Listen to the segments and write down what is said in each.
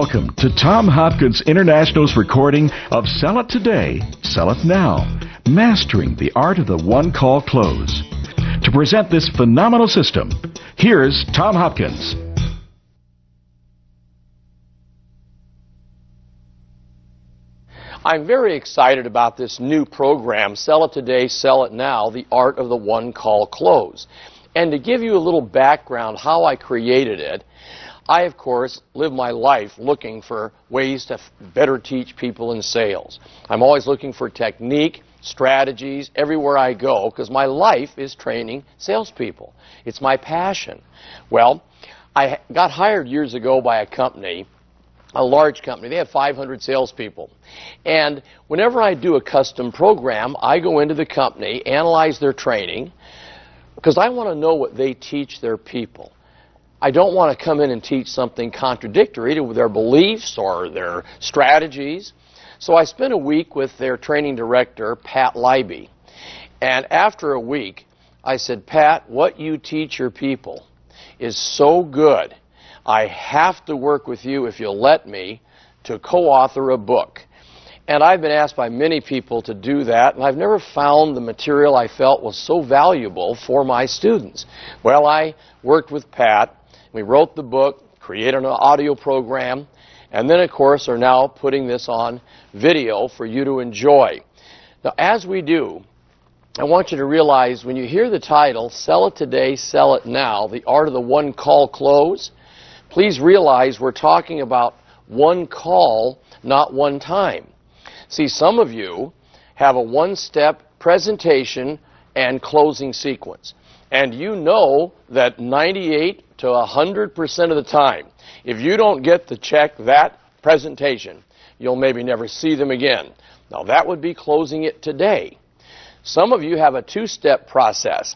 welcome to Tom Hopkins International's recording of Sell It Today, Sell It Now, Mastering the Art of the One-Call Close. To present this phenomenal system, here's Tom Hopkins. I'm very excited about this new program, Sell It Today, Sell It Now, the Art of the One-Call Close. And to give you a little background how I created it, I, of course, live my life looking for ways to better teach people in sales. I'm always looking for technique, strategies, everywhere I go, because my life is training salespeople. It's my passion. Well, I got hired years ago by a company, a large company. They have 500 salespeople. And whenever I do a custom program, I go into the company, analyze their training, because I want to know what they teach their people. I don't want to come in and teach something contradictory to their beliefs or their strategies. So I spent a week with their training director, Pat Leiby. And after a week, I said, Pat, what you teach your people is so good. I have to work with you, if you'll let me, to co-author a book. And I've been asked by many people to do that, and I've never found the material I felt was so valuable for my students. Well, I worked with Pat. We wrote the book, created an audio program, and then, of course, are now putting this on video for you to enjoy. Now, as we do, I want you to realize when you hear the title, Sell It Today, Sell It Now, the Art of the One-Call Close, please realize we're talking about one call, not one time. See, some of you have a one-step presentation and closing sequence. And you know that 98 to 100% of the time, if you don't get to check that presentation, you'll maybe never see them again. Now, that would be closing it today. Some of you have a two-step process.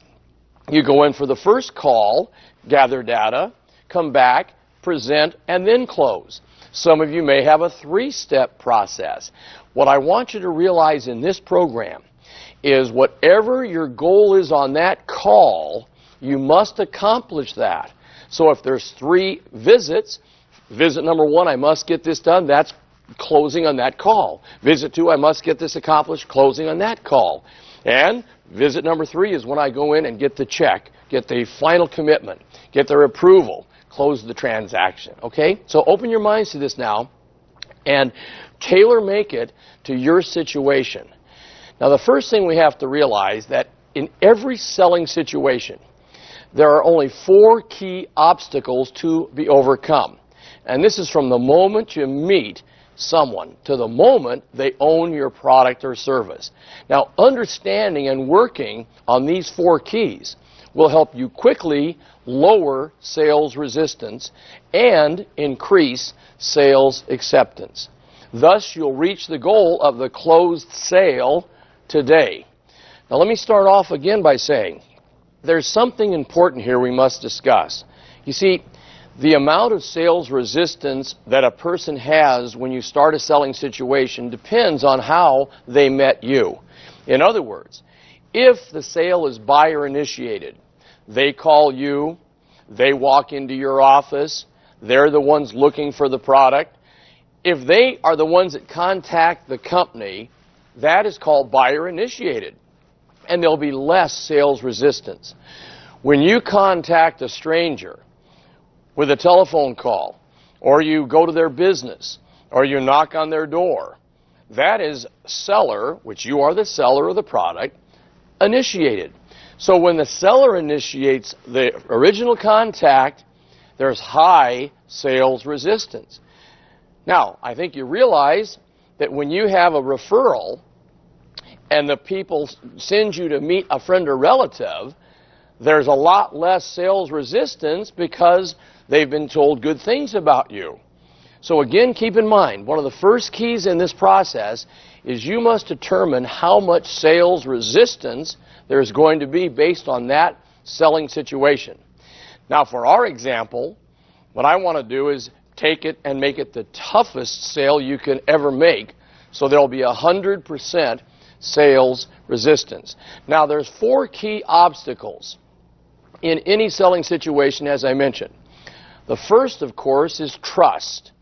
You go in for the first call, gather data, come back, present, and then close. Some of you may have a three-step process. What I want you to realize in this program is whatever your goal is on that call, you must accomplish that. So if there's 3 visits, visit number 1, I must get this done, that's closing on that call. Visit 2, I must get this accomplished, closing on that call. And visit number 3 is when I go in and get the check, get the final commitment, get their approval, close the transaction. Okay? So open your minds to this now and tailor-make it to your situation. Now, the first thing we have to realize that in every selling situation, there are only 4 key obstacles to be overcome. And this is from the moment you meet someone to the moment they own your product or service. Now, understanding and working on these 4 keys will help you quickly lower sales resistance and increase sales acceptance. Thus, you'll reach the goal of the closed sale today. Now, let me start off again by saying there's something important here we must discuss. You see, the amount of sales resistance that a person has when you start a selling situation depends on how they met you. In other words, if the sale is buyer initiated, they call you, they walk into your office, they're the ones looking for the product. If they are the ones that contact the company, that is called buyer initiated, and there'll be less sales resistance. When you contact a stranger with a telephone call, or you go to their business, or you knock on their door, that is seller, which you are the seller of the product, initiated. So when the seller initiates the original contact, there's high sales resistance. Now, I think you realize that when you have a referral and the people send you to meet a friend or relative, there's a lot less sales resistance because they've been told good things about you. So again, keep in mind, one of the first keys in this process is you must determine how much sales resistance there's going to be based on that selling situation. Now, for our example, what I want to do is take it and make it the toughest sale you can ever make, so there'll be 100% sales resistance. Now, there's 4 key obstacles in any selling situation, as I mentioned. The first, of course, is trust.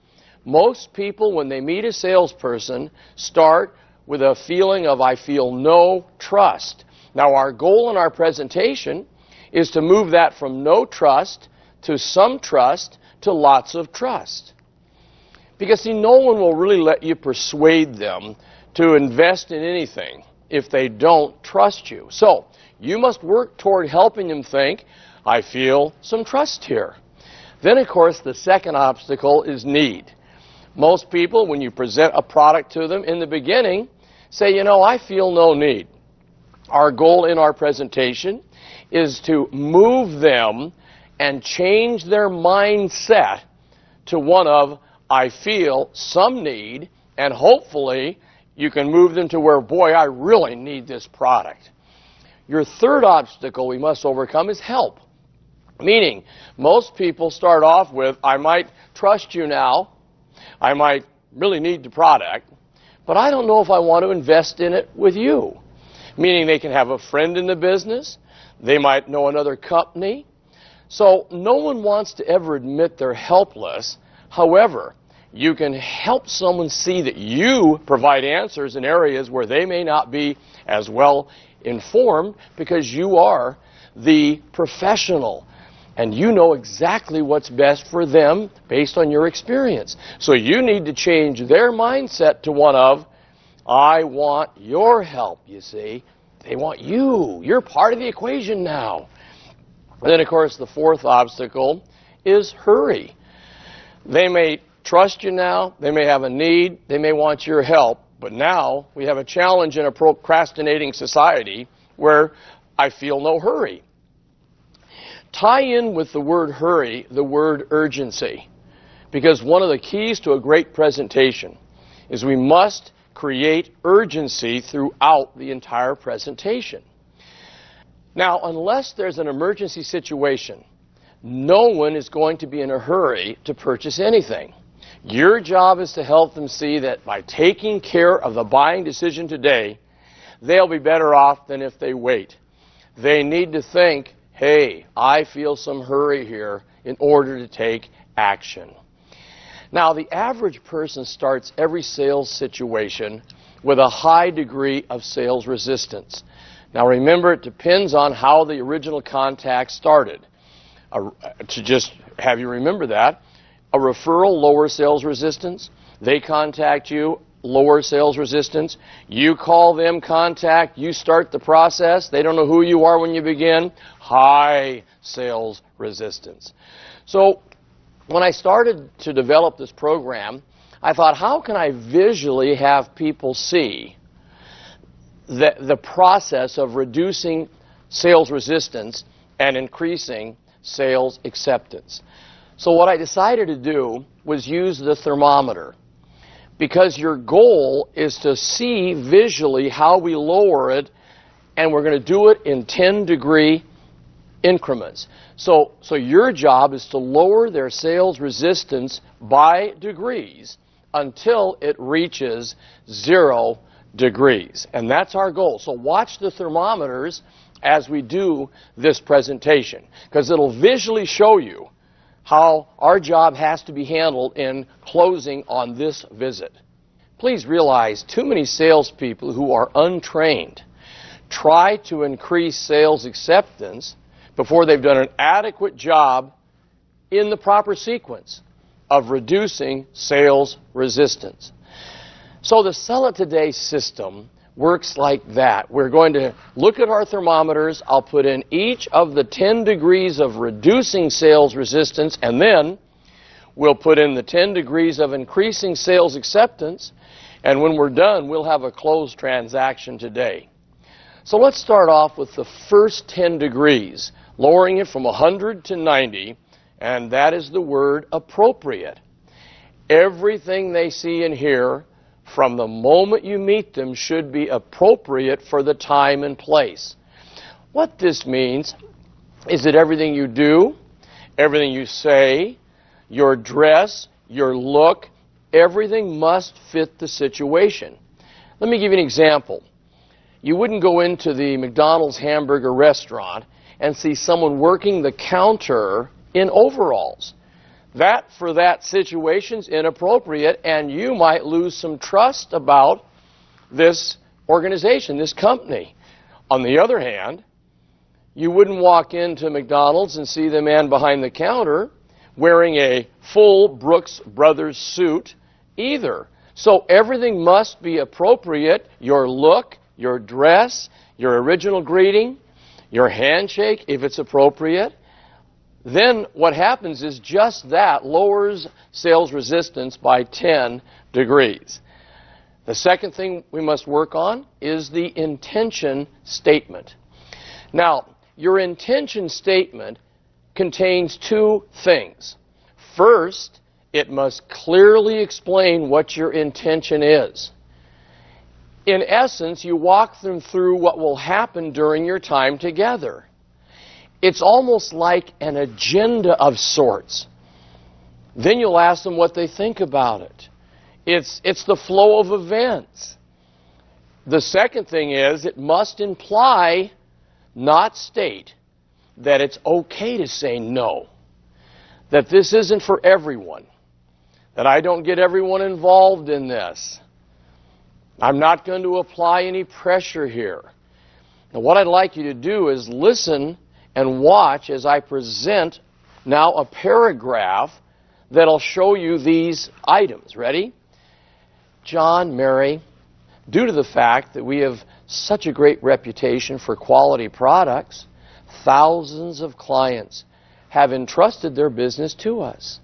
Most people, when they meet a salesperson, start with a feeling of, I feel no trust. Now, our goal in our presentation is to move that from no trust to some trust to lots of trust. Because, see, no one will really let you persuade them to invest in anything if they don't trust you. So, you must work toward helping them think, I feel some trust here. Then, of course, the second obstacle is need. Most people, when you present a product to them in the beginning, say, you know, I feel no need. Our goal in our presentation is to move them and change their mindset to one of, I feel some need, and hopefully you can move them to where, boy, I really need this product. Your third obstacle we must overcome is help. Meaning, most people start off with, I might trust you now, I might really need the product, but I don't know if I want to invest in it with you. Meaning they can have a friend in the business, they might know another company. So no one wants to ever admit they're helpless. However, you can help someone see that you provide answers in areas where they may not be as well informed because you are the professional. And you know exactly what's best for them based on your experience. So you need to change their mindset to one of, I want your help, you see. They want you. You're part of the equation now. And then, of course, the fourth obstacle is hurry. They may trust you now. They may have a need. They may want your help. But now we have a challenge in a procrastinating society where I feel no hurry. Tie in with the word hurry the word urgency, because one of the keys to a great presentation is we must create urgency throughout the entire presentation. Now, unless there's an emergency situation, no one is going to be in a hurry to purchase anything. Your job is to help them see that by taking care of the buying decision today, they'll be better off than if they wait. They need to think, hey, I feel some hurry here in order to take action. Now, the average person starts every sales situation with a high degree of sales resistance. Now, remember, it depends on how the original contact started. To just have you remember that, a referral, lower sales resistance. They contact you, lower sales resistance. You call them, contact, you start the process. They don't know who you are when you begin. High sales resistance. So when I started to develop this program, I thought, how can I visually have people see the process of reducing sales resistance and increasing sales acceptance? So what I decided to do was use the thermometer, because your goal is to see visually how we lower it, and we're going to do it in 10-degree increments. So your job is to lower their sales resistance by degrees until it reaches 0 degrees. And that's our goal. So watch the thermometers as we do this presentation, because it'll visually show you how our job has to be handled in closing on this visit. Please realize too many salespeople who are untrained try to increase sales acceptance before they've done an adequate job in the proper sequence of reducing sales resistance. So the Sell It Today system works like that. We're going to look at our thermometers. I'll put in each of the 10 degrees of reducing sales resistance, and then we'll put in the 10 degrees of increasing sales acceptance, and when we're done, we'll have a closed transaction today. So let's start off with the first 10 degrees, lowering it from 100 to 90, and that is the word appropriate. Everything they see and hear from the moment you meet them should be appropriate for the time and place. What this means is that everything you do, everything you say, your dress, your look, everything must fit the situation. Let me give you an example. You wouldn't go into the McDonald's hamburger restaurant and see someone working the counter in overalls. That, for that situation's inappropriate, and you might lose some trust about this organization, this company. On the other hand, you wouldn't walk into McDonald's and see the man behind the counter wearing a full Brooks Brothers suit either. So everything must be appropriate. Your look, your dress, your original greeting, your handshake, if it's appropriate. Then what happens is just that lowers sales resistance by 10 degrees. The second thing we must work on is the intention statement. Now, your intention statement contains two things. First, it must clearly explain what your intention is. In essence, you walk them through what will happen during your time together. It's almost like an agenda of sorts. Then you'll ask them what they think about it. It's the flow of events. The second thing is it must imply, not state, that it's okay to say no. That this isn't for everyone. That I don't get everyone involved in this. I'm not going to apply any pressure here. Now, what I'd like you to do is listen and watch as I present now a paragraph that'll show you these items. Ready? John, Mary, due to the fact that we have such a great reputation for quality products, thousands of clients have entrusted their business to us.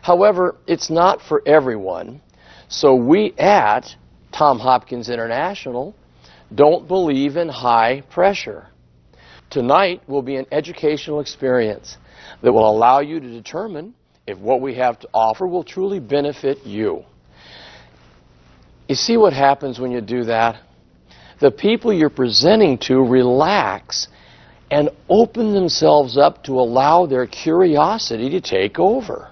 However, it's not for everyone, so we at Tom Hopkins International don't believe in high pressure. Tonight will be an educational experience that will allow you to determine if what we have to offer will truly benefit you. You see what happens when you do that? The people you're presenting to relax and open themselves up to allow their curiosity to take over.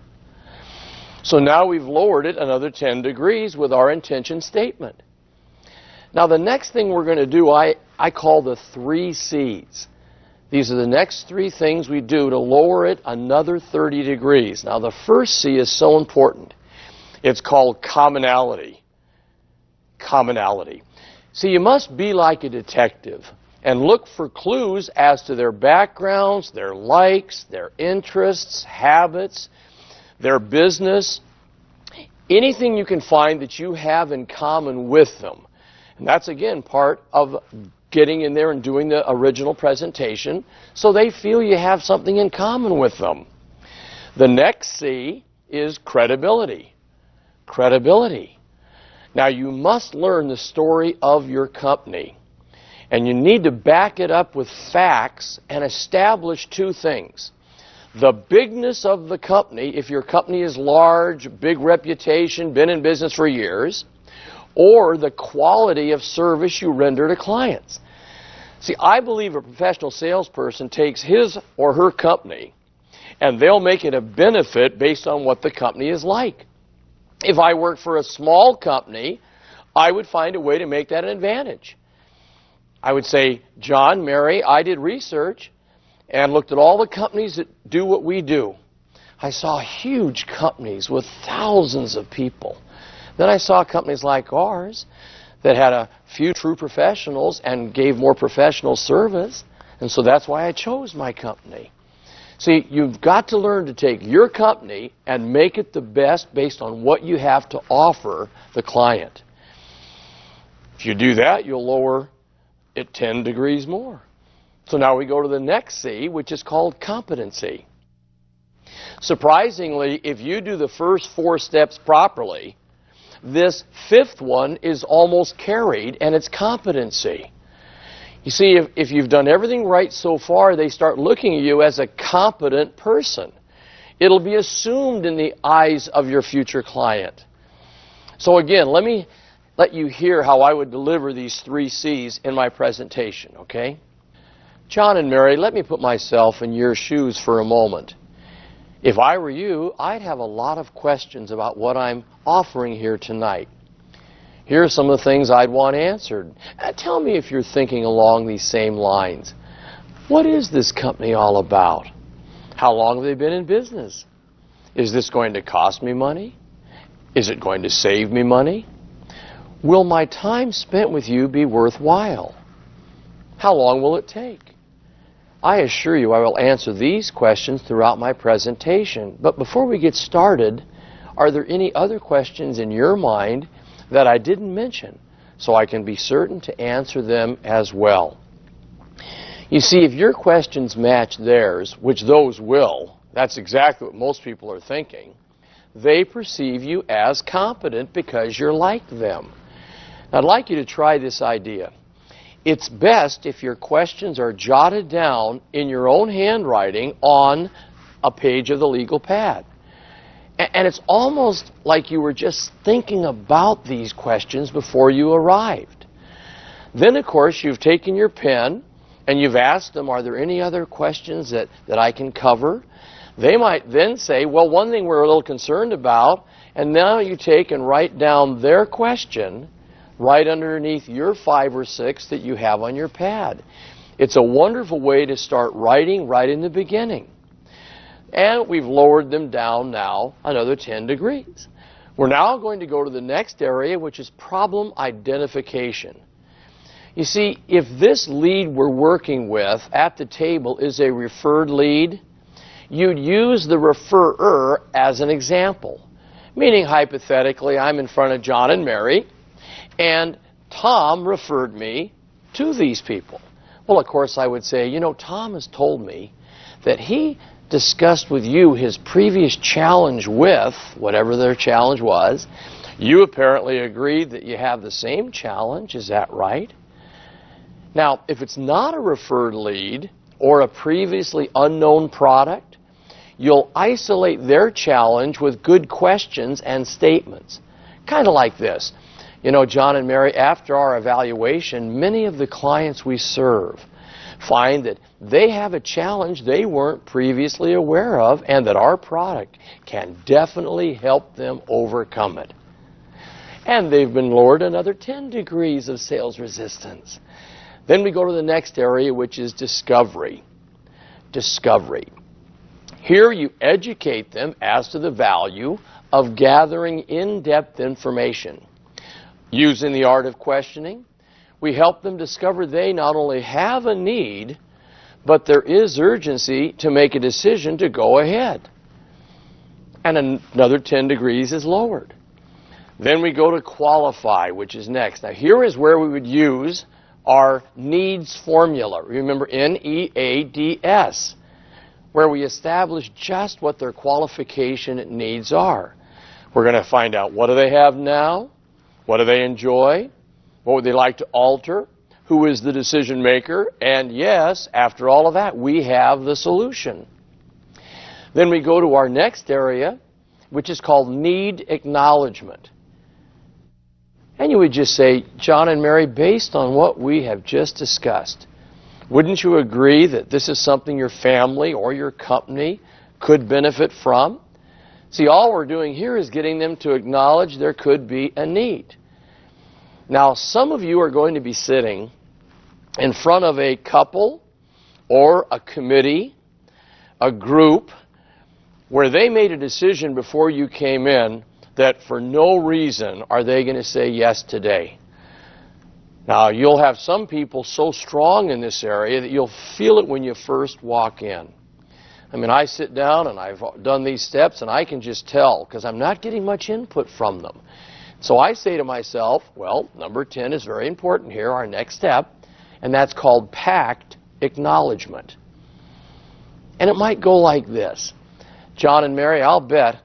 So now we've lowered it another 10 degrees with our intention statement. Now the next thing we're going to do, I call the 3 C's. These are the next 3 things we do to lower it another 30 degrees. Now the first C is so important. It's called commonality. Commonality. See, you must be like a detective and look for clues as to their backgrounds, their likes, their interests, habits, their business, anything you can find that you have in common with them. And that's, again, part of getting in there and doing the original presentation so they feel you have something in common with them. The next C is credibility. Credibility. Now, you must learn the story of your company, and you need to back it up with facts and establish 2 things. The bigness of the company, if your company is large, big reputation, been in business for years, or the quality of service you render to clients. See, I believe a professional salesperson takes his or her company, and they'll make it a benefit based on what the company is like. If I worked for a small company, I would find a way to make that an advantage. I would say, John, Mary, I did research and looked at all the companies that do what we do. I saw huge companies with thousands of people. Then I saw companies like ours that had a few true professionals and gave more professional service, and so that's why I chose my company. See, you've got to learn to take your company and make it the best based on what you have to offer the client. If you do that, you'll lower it 10 degrees more. So now we go to the next C, which is called competency. Surprisingly, if you do the first 4 steps properly, this 5th one is almost carried, and it's competency. You see, if you've done everything right so far, they start looking at you as a competent person. It'll be assumed in the eyes of your future client. So again, let me let you hear how I would deliver these 3 C's in my presentation, okay? John and Mary, let me put myself in your shoes for a moment. If I were you, I'd have a lot of questions about what I'm offering here tonight. Here are some of the things I'd want answered. Tell me if you're thinking along these same lines. What is this company all about? How long have they been in business? Is this going to cost me money? Is it going to save me money? Will my time spent with you be worthwhile? How long will it take? I assure you I will answer these questions throughout my presentation. But before we get started, are there any other questions in your mind that I didn't mention so I can be certain to answer them as well? You see, if your questions match theirs, which those will, that's exactly what most people are thinking, they perceive you as competent because you're like them. Now, I'd like you to try this idea. It's best if your questions are jotted down in your own handwriting on a page of the legal pad. And it's almost like you were just thinking about these questions before you arrived. Then, of course, you've taken your pen and you've asked them, are there any other questions that I can cover? They might then say, well, one thing we're a little concerned about, and now you take and write down their question right underneath your 5 or 6 that you have on your pad. It's a wonderful way to start writing right in the beginning. And we've lowered them down now another 10 degrees. We're now going to go to the next area, which is problem identification. You see, if this lead we're working with at the table is a referred lead, you'd use the referrer as an example. Meaning, hypothetically, I'm in front of John and Mary, and Tom referred me to these people. Well, of course, I would say, you know, Tom has told me that he discussed with you his previous challenge with, whatever their challenge was. You apparently agreed that you have the same challenge. Is that right? Now, if it's not a referred lead or a previously unknown product, you'll isolate their challenge with good questions and statements. Kind of like this. You know, John and Mary, after our evaluation, many of the clients we serve find that they have a challenge they weren't previously aware of and that our product can definitely help them overcome it. And they've been lowered another 10 degrees of sales resistance. Then we go to the next area, which is discovery. Discovery. Here you educate them as to the value of gathering in-depth information. Using the art of questioning, we help them discover they not only have a need, but there is urgency to make a decision to go ahead. And another 10 degrees is lowered. Then we go to qualify, which is next. Now here is where we would use our needs formula. Remember, NEADS, where we establish just what their qualification needs are. We're going to find out, what do they have now? What do they enjoy? What would they like to alter? Who is the decision maker? And yes, after all of that, we have the solution. Then we go to our next area, which is called need acknowledgement. And you would just say, John and Mary, based on what we have just discussed, wouldn't you agree that this is something your family or your company could benefit from? See, all we're doing here is getting them to acknowledge there could be a need. Now, some of you are going to be sitting in front of a couple or a committee, a group, where they made a decision before you came in that for no reason are they going to say yes today. Now, you'll have some people so strong in this area that you'll feel it when you first walk in. I mean, I sit down and I've done these steps and I can just tell because I'm not getting much input from them. So I say to myself, well, number 10 is very important here, our next step, and that's called pact acknowledgement. And it might go like this. John and Mary, I'll bet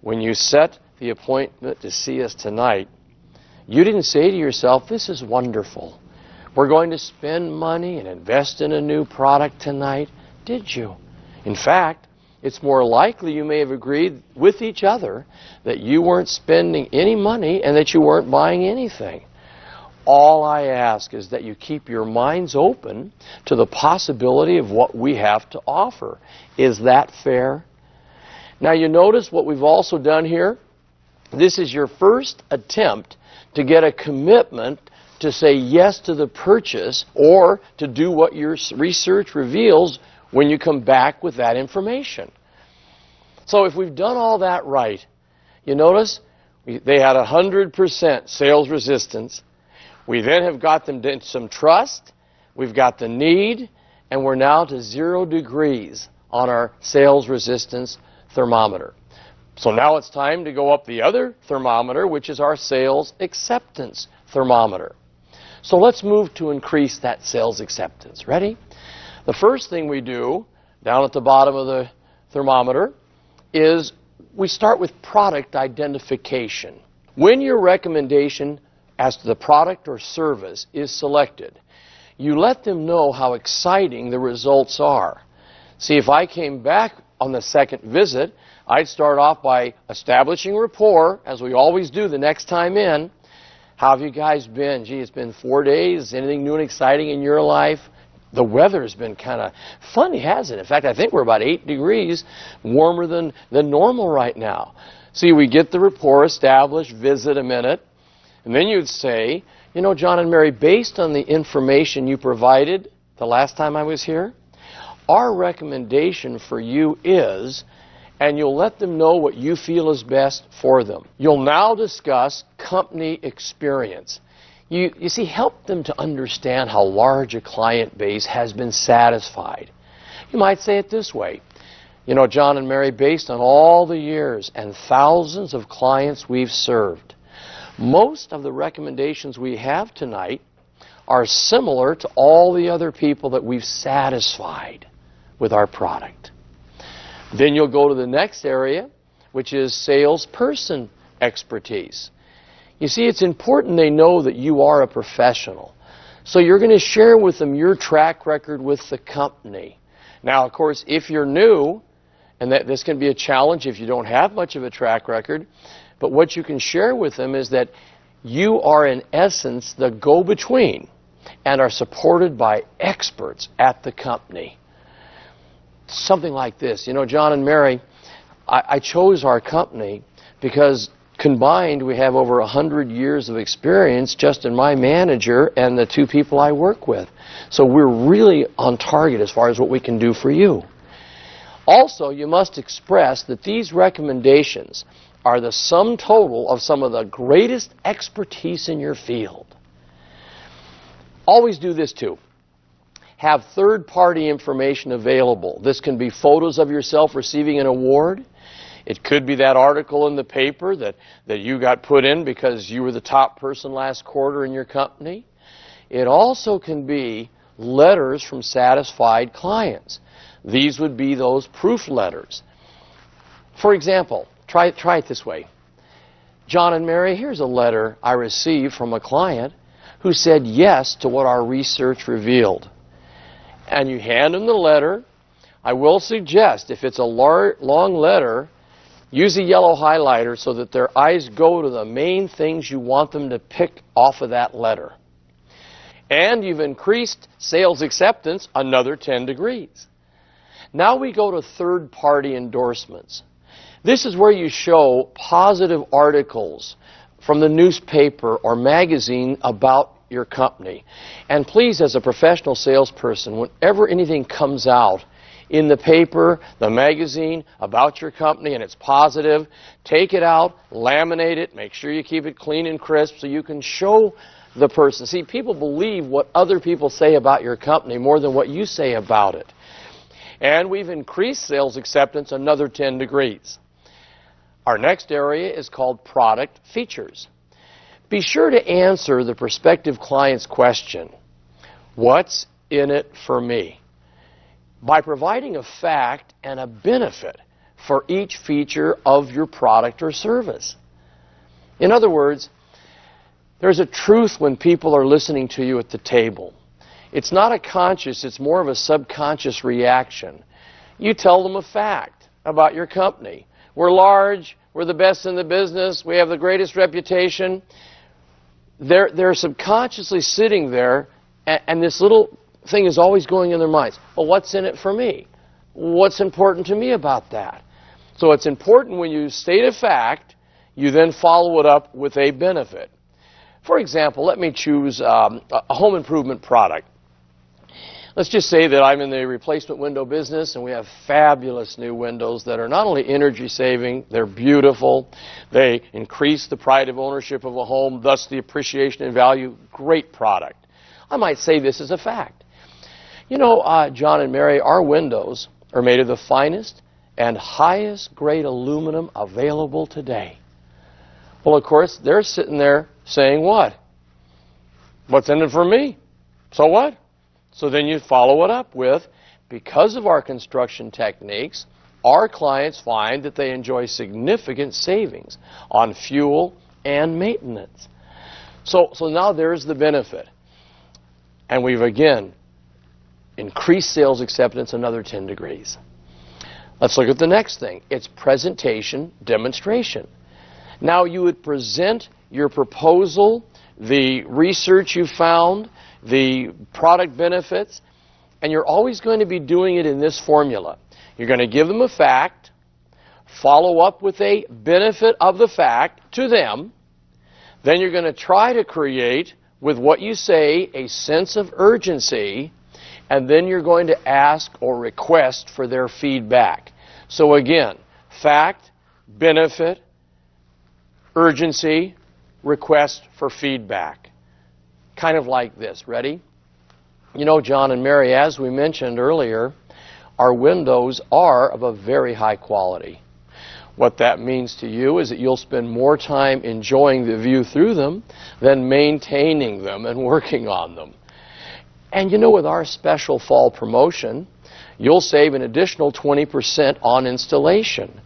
when you set the appointment to see us tonight, you didn't say to yourself, this is wonderful. We're going to spend money and invest in a new product tonight, did you? In fact, it's more likely you may have agreed with each other that you weren't spending any money and that you weren't buying anything. All I ask is that you keep your minds open to the possibility of what we have to offer. Is that fair? Now you notice what we've also done here? This is your first attempt to get a commitment to say yes to the purchase or to do what your research reveals when you come back with that information. So if we've done all that right, you notice they had 100% sales resistance. We then have got them to some trust. We've got the need, and we're now to 0 degrees on our sales resistance thermometer. So now it's time to go up the other thermometer, which is our sales acceptance thermometer. So let's move to increase that sales acceptance. Ready? The first thing we do down at the bottom of the thermometer is we start with product identification. When your recommendation as to the product or service is selected, you let them know how exciting the results are. See, if I came back on the second visit, I'd start off by establishing rapport, as we always do the next time in. How have you guys been? Gee, it's been 4 days. Anything new and exciting in your life? The weather's been kind of funny, hasn't it? In fact, I think we're about 8 degrees warmer than normal right now. See, we get the rapport established, visit a minute, and then you'd say, you know, John and Mary, based on the information you provided the last time I was here, our recommendation for you is, and you'll let them know what you feel is best for them. You'll now discuss company experience. You see, help them to understand how large a client base has been satisfied. You might say it this way. You know, John and Mary, based on all the years and thousands of clients we've served, most of the recommendations we have tonight are similar to all the other people that we've satisfied with our product. Then you'll go to the next area, which is salesperson expertise. You see, it's important they know that you are a professional. So you're going to share with them your track record with the company. Now, of course, if you're new, and this can be a challenge if you don't have much of a track record, but what you can share with them is that you are, in essence, the go-between and are supported by experts at the company. Something like this. You know, John and Mary, I chose our company because combined we have over 100 years of experience just in my manager and the 2 people I work with. So we're really on target as far as what we can do for you. Also, you must express that these recommendations are the sum total of some of the greatest expertise in your field. Always do this too. Have third-party information available. This can be photos of yourself receiving an award. It could be that article in the paper that you got put in because you were the top person last quarter in your company. It also can be letters from satisfied clients. These would be those proof letters. For example, try it this way. John and Mary, here's a letter I received from a client who said yes to what our research revealed. And you hand them the letter. I will suggest, if it's a long letter, use a yellow highlighter so that their eyes go to the main things you want them to pick off of that letter. And you've increased sales acceptance another 10 degrees. Now we go to third-party endorsements. This is where you show positive articles from the newspaper or magazine about your company. And please, as a professional salesperson, whenever anything comes out in the paper, the magazine, about your company and it's positive, take it out, laminate it, make sure you keep it clean and crisp so you can show the person. See, people believe what other people say about your company more than what you say about it. And we've increased sales acceptance another 10 degrees. Our next area is called product features. Be sure to answer the prospective client's question, what's in it for me? By providing a fact and a benefit for each feature of your product or service. In other words, there's a truth when people are listening to you at the table. It's not a conscious, it's more of a subconscious reaction. You tell them a fact about your company. We're large, we're the best in the business, we have the greatest reputation. They're subconsciously sitting there, and this little thing is always going in their minds. Well, what's in it for me? What's important to me about that? So it's important when you state a fact, you then follow it up with a benefit. For example, let me choose a home improvement product. Let's just say that I'm in the replacement window business and we have fabulous new windows that are not only energy saving, they're beautiful, they increase the pride of ownership of a home, thus the appreciation and value. Great product. I might say this as a fact. You know, John and Mary, our windows are made of the finest and highest grade aluminum available today. Well, of course, they're sitting there saying what? What's in it for me? So what? So then you follow it up with, because of our construction techniques, our clients find that they enjoy significant savings on fuel and maintenance. So now there's the benefit. And we've again increased sales acceptance another 10 degrees. Let's look at the next thing. It's presentation demonstration. Now you would present your proposal, the research you found, the product benefits, and you're always going to be doing it in this formula. You're going to give them a fact, follow up with a benefit of the fact to them, then you're going to try to create, with what you say, a sense of urgency, and then you're going to ask or request for their feedback. So again, fact, benefit, urgency, request for feedback. Kind of like this. Ready? You know, John and Mary, as we mentioned earlier, our windows are of a very high quality. What that means to you is that you'll spend more time enjoying the view through them than maintaining them and working on them. And you know, with our special fall promotion, you'll save an additional 20% on installation.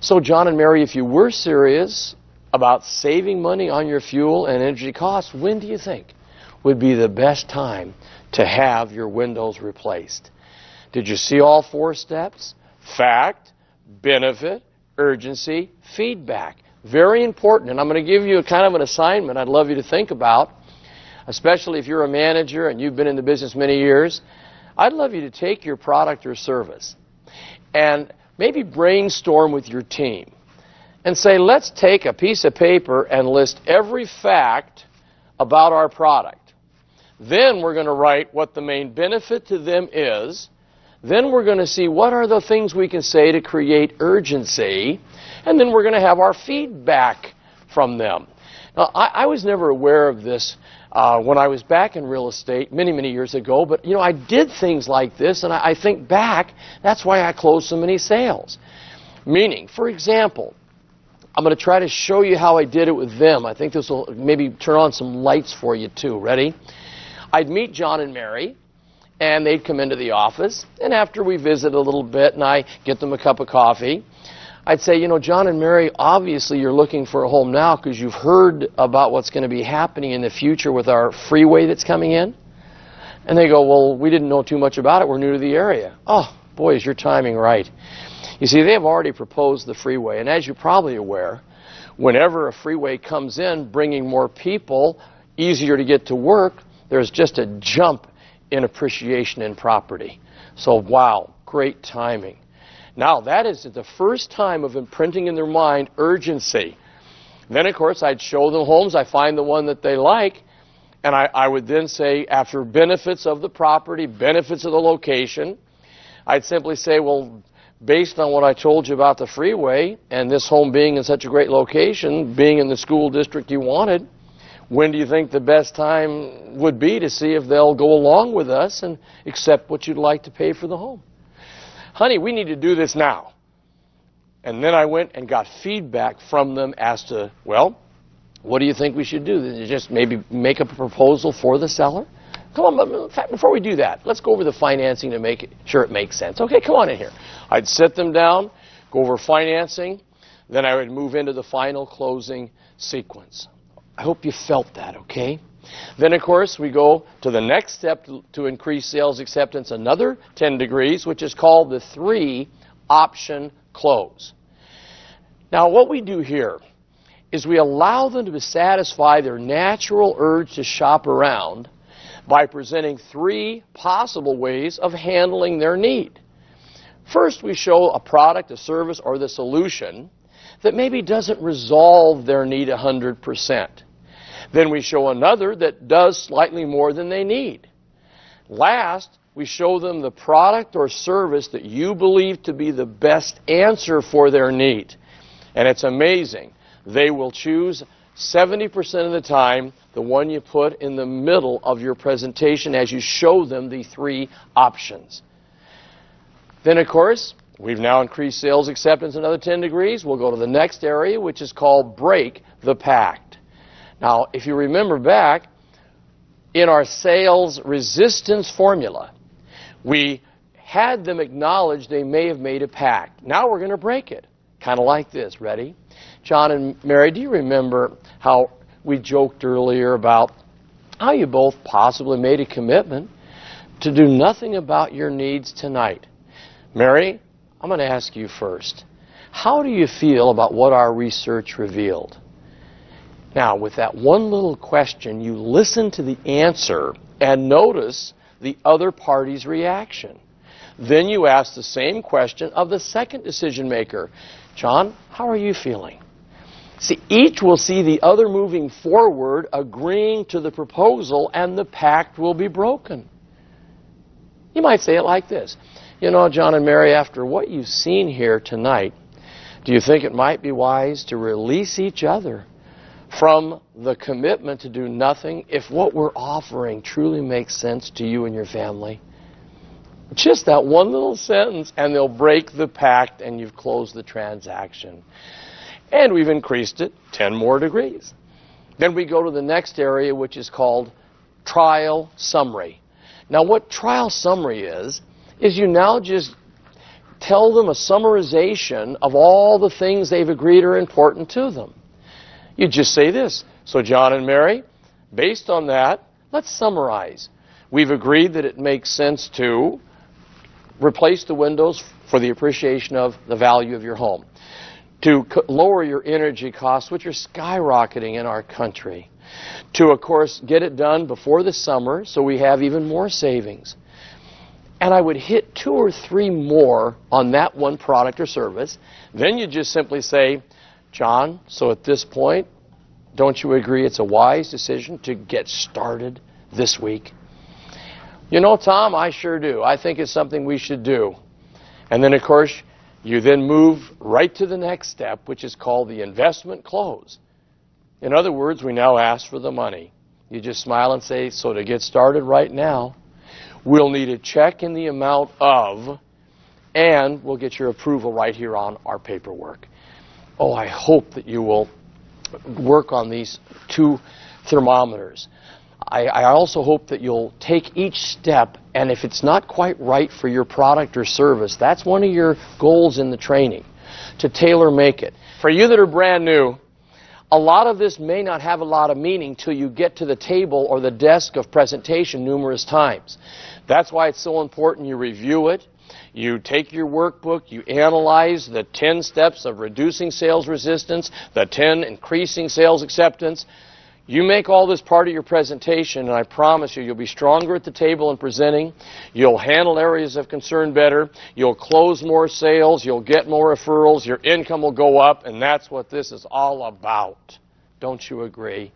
So John and Mary, if you were serious about saving money on your fuel and energy costs, when do you think would be the best time to have your windows replaced? Did you see all 4 steps? Fact, benefit, urgency, feedback. Very important. And I'm going to give you a kind of an assignment I'd love you to think about, especially if you're a manager and you've been in the business many years. I'd love you to take your product or service and maybe brainstorm with your team and say, let's take a piece of paper and list every fact about our product. Then we're going to write what the main benefit to them is. Then we're going to see what are the things we can say to create urgency. And then we're going to have our feedback from them. Now, I was never aware of this when I was back in real estate many, many years ago. But, you know, I did things like this, and I think back, that's why I closed so many sales. Meaning, for example, I'm going to try to show you how I did it with them. I think this will maybe turn on some lights for you, too. Ready? I'd meet John and Mary, and they'd come into the office. And after we visit a little bit, and I get them a cup of coffee, I'd say, you know, John and Mary, obviously you're looking for a home now because you've heard about what's going to be happening in the future with our freeway that's coming in. And they go, well, we didn't know too much about it. We're new to the area. Oh, boy, is your timing right. You see, they have already proposed the freeway. And as you're probably aware, whenever a freeway comes in, bringing more people, easier to get to work, there's just a jump in appreciation in property. So, wow, great timing. Now, that is the first time of imprinting in their mind urgency. Then, of course, I'd show them homes. I find the one that they like. And I would then say, after benefits of the property, benefits of the location, I'd simply say, well, based on what I told you about the freeway and this home being in such a great location, being in the school district you wanted, when do you think the best time would be to see if they'll go along with us and accept what you'd like to pay for the home? Honey, we need to do this now. And then I went and got feedback from them as to, well, what do you think we should do? Just maybe make up a proposal for the seller? Come on, but in fact, before we do that, let's go over the financing to make sure it makes sense. Okay, come on in here. I'd sit them down, go over financing, then I would move into the final closing sequence. I hope you felt that, okay? Then, of course, we go to the next step to increase sales acceptance, another 10 degrees, which is called the 3-option close. Now, what we do here is we allow them to satisfy their natural urge to shop around by presenting 3 possible ways of handling their need. First, we show a product, a service, or the solution that maybe doesn't resolve their need 100%. Then we show another that does slightly more than they need. Last, we show them the product or service that you believe to be the best answer for their need. And it's amazing. They will choose 70% of the time the one you put in the middle of your presentation as you show them the three options. Then, of course, we've now increased sales acceptance another 10 degrees. We'll go to the next area, which is called break the pact. Now, if you remember back, in our sales resistance formula, we had them acknowledge they may have made a pact. Now we're going to break it. Kind of like this. Ready? John and Mary, do you remember how we joked earlier about how you both possibly made a commitment to do nothing about your needs tonight? Mary, I'm going to ask you first. How do you feel about what our research revealed? Now, with that one little question, you listen to the answer and notice the other party's reaction. Then you ask the same question of the second decision maker. John, how are you feeling? See, each will see the other moving forward, agreeing to the proposal, and the pact will be broken. You might say it like this. You know, John and Mary, after what you've seen here tonight, do you think it might be wise to release each other from the commitment to do nothing if what we're offering truly makes sense to you and your family? Just that one little sentence, and they'll break the pact, and you've closed the transaction. And we've increased it 10 more degrees. Then we go to the next area, which is called trial summary. Now, what trial summary is you now just tell them a summarization of all the things they've agreed are important to them. You just say this. So, John and Mary, based on that, let's summarize. We've agreed that it makes sense to replace the windows for the appreciation of the value of your home, to lower your energy costs, which are skyrocketing in our country, to, of course, get it done before the summer so we have even more savings. And I would hit 2 or 3 more on that one product or service. Then you just simply say, John, so at this point, don't you agree it's a wise decision to get started this week? You know, Tom, I sure do. I think it's something we should do. And then, of course, you then move right to the next step, which is called the investment close. In other words, we now ask for the money. You just smile and say, so to get started right now, we'll need a check in the amount of, and we'll get your approval right here on our paperwork. Oh, I hope that you will work on these 2 thermometers. I also hope that you'll take each step, and if it's not quite right for your product or service, that's one of your goals in the training, to tailor make it. For you that are brand new, a lot of this may not have a lot of meaning till you get to the table or the desk of presentation numerous times. That's why it's so important you review it. You take your workbook, you analyze the 10 steps of reducing sales resistance, the 10 increasing sales acceptance. You make all this part of your presentation, and I promise you, you'll be stronger at the table in presenting. You'll handle areas of concern better. You'll close more sales. You'll get more referrals. Your income will go up, and that's what this is all about. Don't you agree?